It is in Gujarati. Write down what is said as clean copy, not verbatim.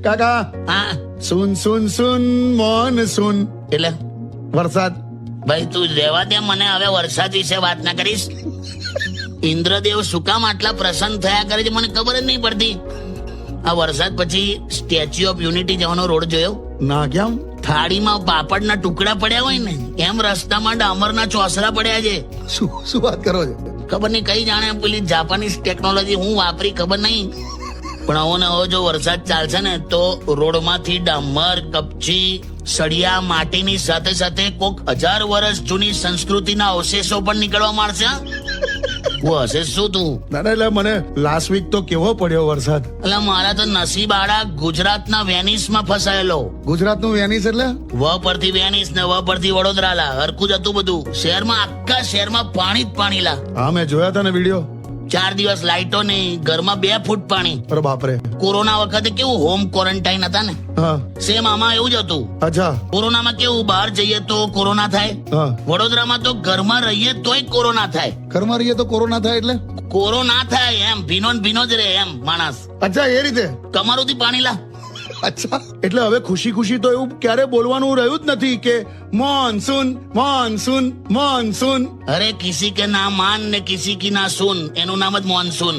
કાકા હા સુન સુન સુન મોન સુન એટલે વરસાદ. ભાઈ તું રહેવા દે મને, હવે વરસાદ વિશે વાત ના કરીશ. ઇન્દ્રદેવ શું કામ આટલા પ્રસન્ન થયા કરે છે મને ખબર જ નહીં પડતી. આ વરસાદ પછી સ્ટેચ્યુ ઓફ યુનિટી જવાનો રોડ જોયો? ના કેમ? થાળીમાં પાપડના ટુકડા પડ્યા હોય ને એમ રસ્તામાં ડામરના ચોસરા પડ્યા છે. શું વાત કરો છો? ખબર નહીં કઈ જાણે પેલી જાપાનીઝ ટેકનોલોજી હું વાપરી ખબર નહીં, પણ આવો ને આવો જો વરસાદ ચાલશે ને તો રોડમાંથી ડામર, કપચી, સળિયા, માટીની સાથે સાથે કોક 1000 વર્ષ જૂની સંસ્કૃતિના અવશેષો પણ નીકળવા માંડશે. હું હશે શું તું? દાદા એટલે મને લાસ્ટ વીક તો કેવો પડ્યો વરસાદ. એટલે મારા તો નસીબ આડા ગુજરાતના વેનિસમાં ફસાયેલો. ગુજરાતનું વેનિસ એટલે વ પરથી વેનિસ ને વ પરથી વડોદરા લા હરખું જ હતું બધું. શહેરમાં આખા શહેરમાં પાણી જ પાણી લા. હા મેં જોયા હતા ને વિડીયો. 4 દિવસ લાઈટો નહીં, ઘરમાં 2 ફૂટ પાણી. અરે બાપરે. કોરોના વખતે કેવું હોમ ક્વોરન્ટાઇન હતા ને, હા સેમ આમાં એવું જ હતું. અચ્છા. કોરોનામાં કેવું બહાર જઈએ તો કોરોના થાય, હા વડોદરામાં તો ઘરમાં રહીએ તોય કોરોના થાય. ઘરમાં રહીએ તો કોરોના થાય એટલે? કોરોના થાય એમ, ભીનો ને ભીનો જ રહે એમ માણસ. અચ્છા એ રીતે. કમરથી પાણી લા. અચ્છા એટલે હવે ખુશી ખુશી તો એવું ક્યારે બોલવાનું રહ્યું જ નથી કે મોનસૂન મોનસૂન મોનસૂન. અરે કિસી કે ના માન ને કિસી કી ના સુન, એનું નામ જ મોનસૂન.